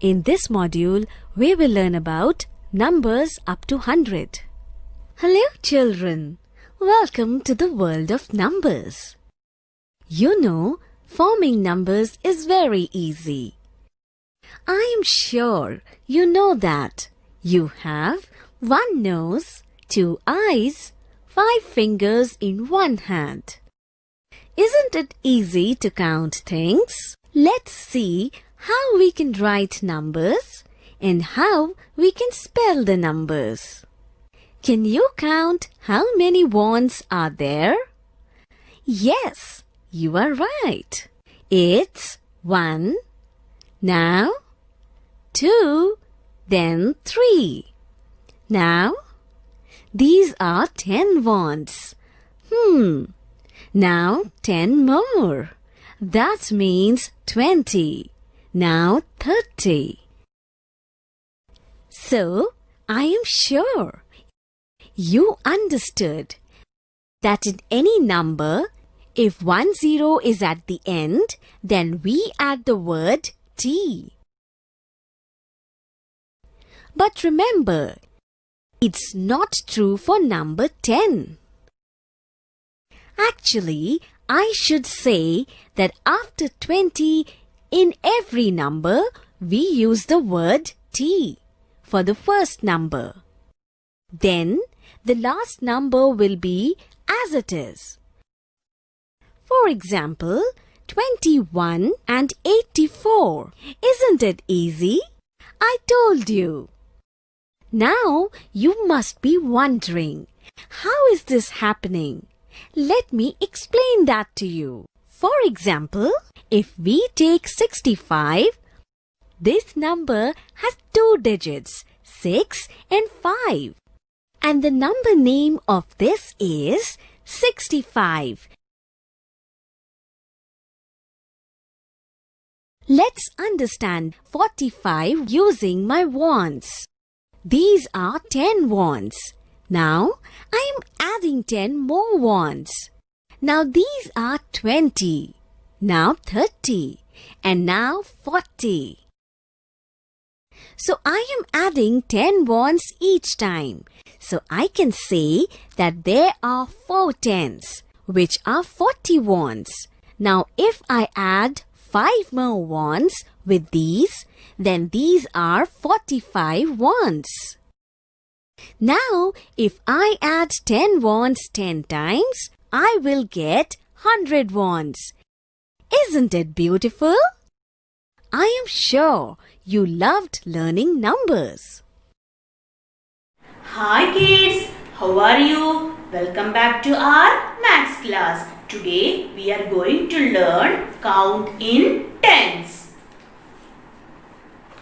In this module, we will learn about numbers up to 100. Hello children, welcome to the world of numbers. You know, forming numbers is very easy. I am sure you know that. You have one nose, two eyes, 5 fingers in one hand. Isn't it easy to count things? Let's see how we can write numbers and how we can spell the numbers. Can you count how many ones are there? Yes, you are right. It's 1, now 2, then 3. Now, these are 10 wands. Now 10 more. That means 20. Now 30. So, I am sure you understood that in any number, if 10 is at the end, then we add the word T. But remember, it's not true for number 10. Actually, I should say that after 20 in every number, we use the word T for the first number. Then, the last number will be as it is. For example, 21 and 84. Isn't it easy? I told you. Now, you must be wondering, how is this happening? Let me explain that to you. For example, if we take 65, this number has 2 digits, 6 and 5. And the number name of this is 65. Let's understand 45 using my wands. These are 10 wands. Now, I am adding 10 more wands. Now, these are 20. Now, 30. And now, 40. So, I am adding 10 wands each time. So, I can say that there are 4 tens, which are 40 wands. Now, if I add 5 more wands with these, then these are 45 wands. Now, if I add 10 wands 10 times, I will get 100 wands. Isn't it beautiful? I am sure you loved learning numbers. Hi kids, how are you? Welcome back to our maths class. Today we are going to learn count in tens.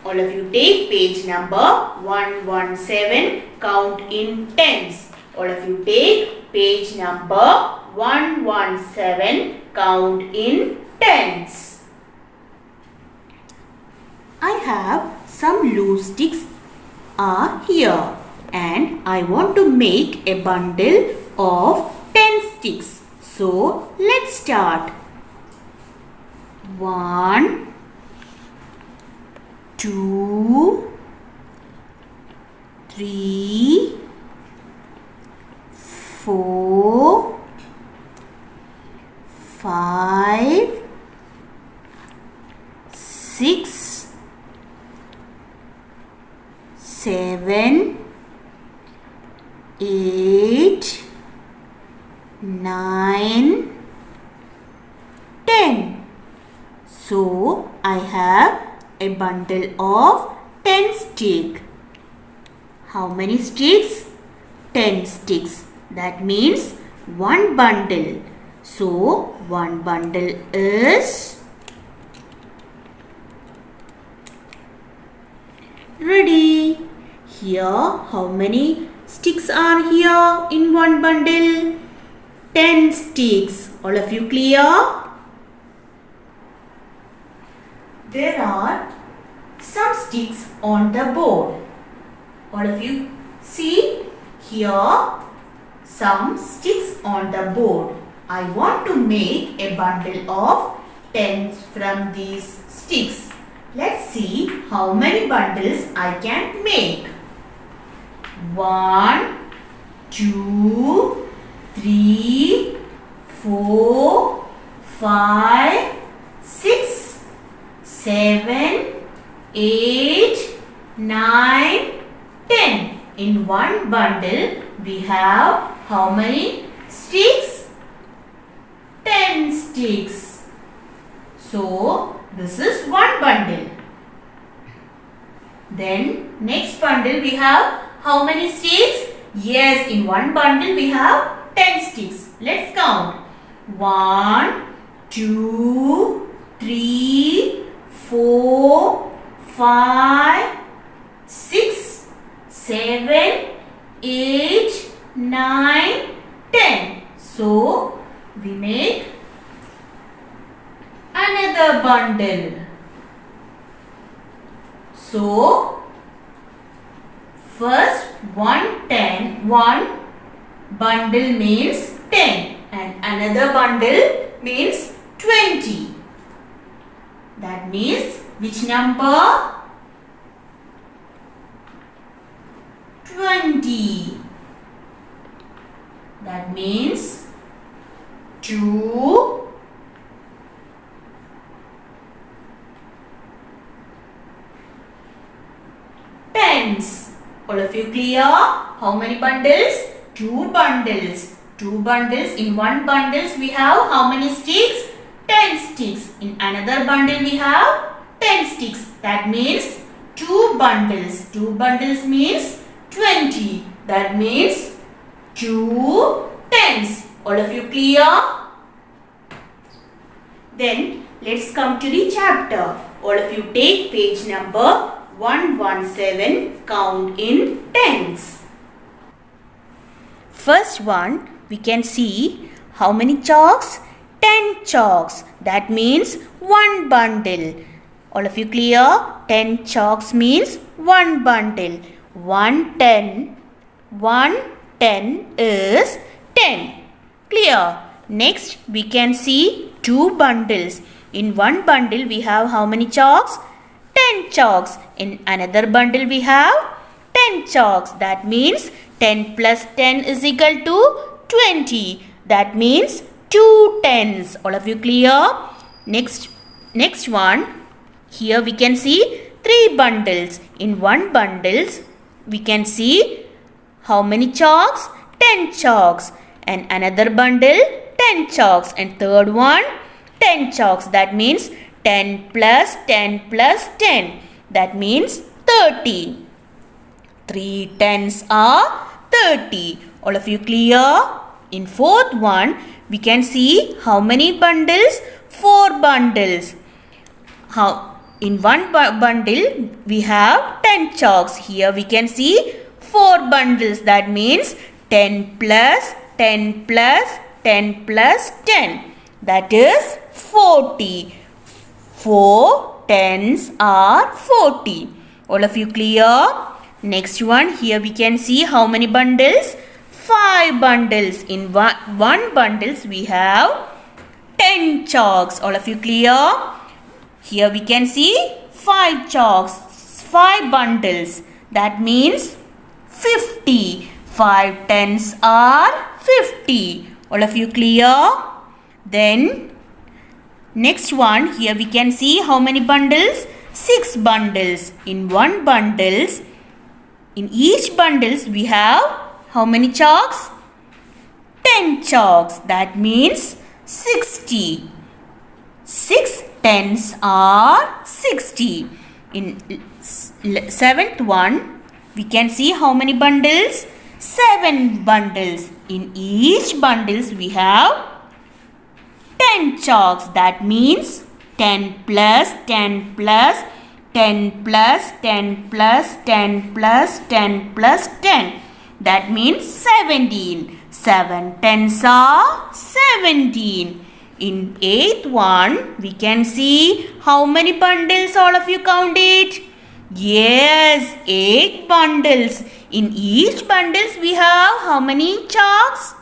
All of you take page number 117, count in tens. All of you take page number 117, count in tens. I have some loose sticks are here and I want to make a bundle of 10 sticks. So let's start. 1, 2, 3, 4, 5, 6, 7, 8, 9, 10. So, I have a bundle of 10 sticks. How many sticks? 10 sticks. That means one bundle. So, one bundle is ready. Here, how many sticks are here in one bundle? 10 sticks. All of you clear? There are some sticks on the board. All of you see here some sticks on the board. I want to make a bundle of 10 from these sticks. Let's see how many bundles I can make. 1, 2, 3, 4, 5, 6, 7, 8, 9, 10. In one bundle we have how many sticks? 10 sticks. So this is one bundle. Then next bundle we have how many sticks? Yes, in one bundle we have 10 sticks. Let's count. 1, 2, 3, 4, 5, 6, 7, 8, 9, 10. So we make another bundle. So first one bundle means 10 and another bundle means 20. That means which number? 20. That means 2 tens. All of you clear? How many bundles? 2 bundles. 2 bundles. In one bundles we have how many sticks? 10 sticks. In another bundle we have 10 sticks. That means 2 bundles. 2 bundles means 20. That means 2 tens. All of you clear? Then let's come to the chapter. All of you take page number 117, count in tens. First one, we can see how many chalks? 10 chalks. That means one bundle. All of you clear? 10 chalks means one bundle. 1 10 is 10. Clear? Next, we can see 2 bundles. In one bundle, we have how many chalks? 10 chalks. In another bundle we have 10 chalks. That means 10 plus 10 is equal to 20. That means 2 tens. All of you clear? Next one. Here we can see 3 bundles. In one bundles we can see how many chalks? 10 chalks. And another bundle 10 chalks. And third one 10 chalks. That means 10 plus 10 plus 10. That means 30. 3 tens are 30. All of you clear? In fourth one, we can see how many bundles? 4 bundles. In one bundle, we have 10 chalks. Here we can see 4 bundles. That means 10 plus 10 plus 10 plus 10. That is 40. 4 tens are 40. All of you clear? Next one, here we can see how many bundles? 5 bundles. In one bundles we have 10 chalks. All of you clear? Here we can see 5 chalks, 5 bundles. That means 50. 5 tens are 50. All of you clear? Then next one, here we can see how many bundles? 6 bundles. In one bundles, in each bundles we have how many chalks? 10 chalks. That means 60. 6 tens are 60. In seventh one, we can see how many bundles? 7 bundles. In each bundles we have 10 chalks. That means 10 plus 10 plus 10 plus 10 plus 10 plus 10 plus 10. That means 17. 7 tens are 17. In eighth one, we can see how many bundles. All of you count it. Yes, 8 bundles. In each bundles we have how many chalks?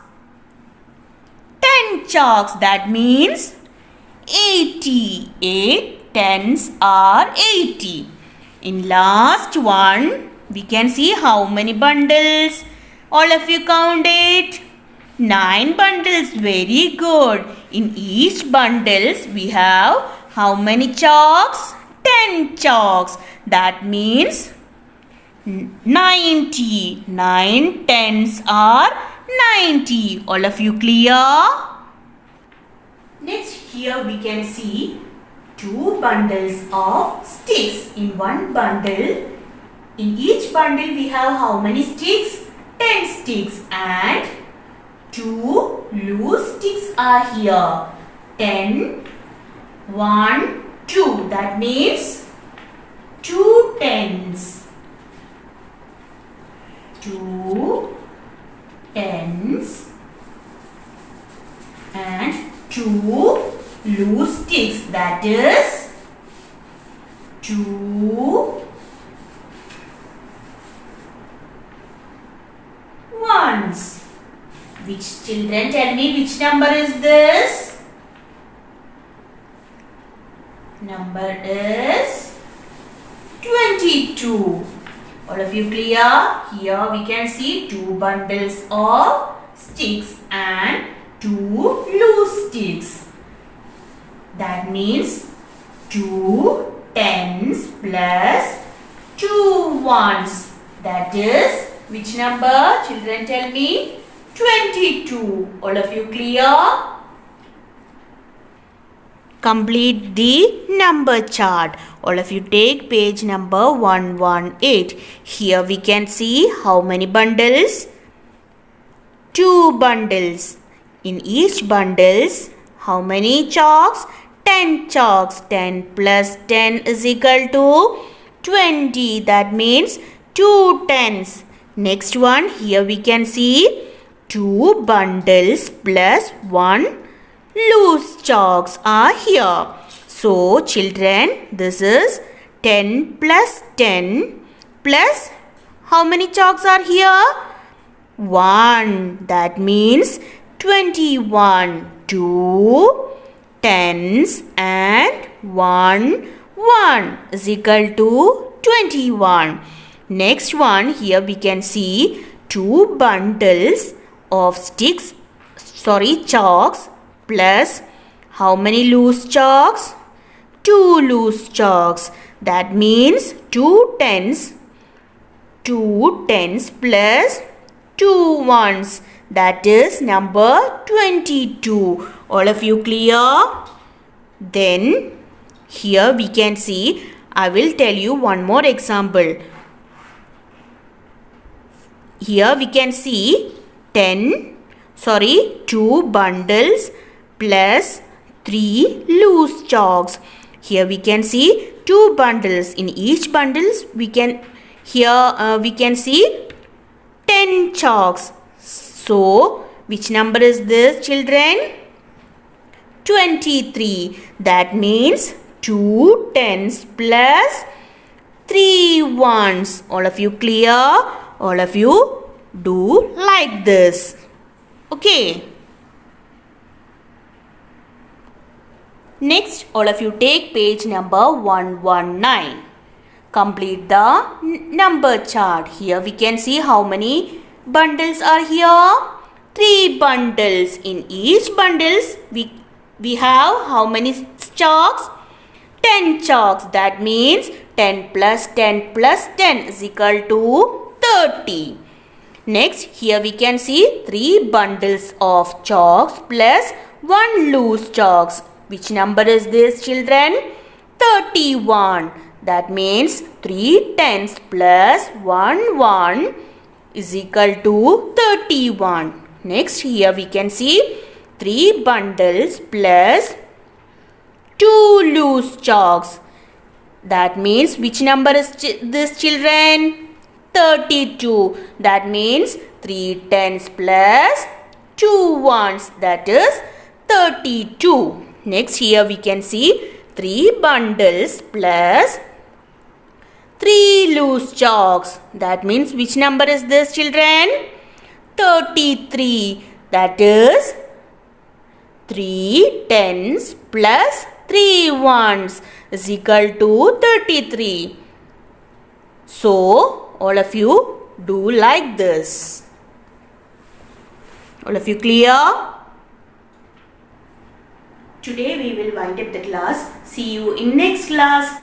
10 chalks. That means 80. 8 tens are 80. In last one, we can see how many bundles. All of you count it. 9 bundles. Very good. In each bundles, we have how many chalks? 10 chalks. That means 90. 9 tens are 90. All of you clear? Next, here we can see 2 bundles of sticks in one bundle. In each bundle we have how many sticks? 10 sticks, and 2 loose sticks are here. 10, 1, 2. That means 2 tens. 2 tens and 2 loose sticks. That is 2 ones. Which children, tell me which number is this? Number is 22. All of you clear? Here we can see 2 bundles of sticks and 2 loose sticks. That means 2 tens plus 2 ones. That is which number? Children, tell me. 22. All of you clear? Complete the number chart. All of you take page number 118. Here we can see how many bundles? 2 bundles. In each bundles, how many chalks? 10 chalks. 10 plus 10 is equal to 20. That means 2 tens. Next one, here we can see 2 bundles plus 1 loose chalks are here. So children, this is 10 plus 10 plus how many chalks are here? 1. That means 21. 2 tens and 1 is equal to 21. Next one, here we can see 2 bundles of chalks plus how many loose chalks? 2 loose chalks. That means 2 tens plus 2 ones. That is number 22. All of you clear? Then here we can see, I will tell you one more example. Here we can see 2 bundles plus 3 loose chalks. Here we can see 2 bundles. In each bundles we can see 10 chalks. So which number is this, children? 23. That means 2 tens plus 3 ones. All of you clear? All of you do like this. Okay. Next, all of you take page number 119. Complete the number chart. Here we can see how many bundles are here. 3 bundles. In each bundles we have how many chalks? 10 chalks. That means 10 plus 10 plus 10 is equal to 30. Next, here we can see 3 bundles of chalks plus 1 loose chalks. Which number is this, children? 31. That means 3 tens plus 1 is equal to 31. Next, here we can see 3 bundles plus 2 loose chalks. That means which number is this, children? 32. That means 3 tens plus 2 ones. That is 32. Next, here we can see 3 bundles plus 3 loose chalks. That means which number is this, children? 33. That is 3 tens plus 3 ones. is equal to 33. So, all of you do like this. All of you clear? Today we will wind up the class. See you in next class.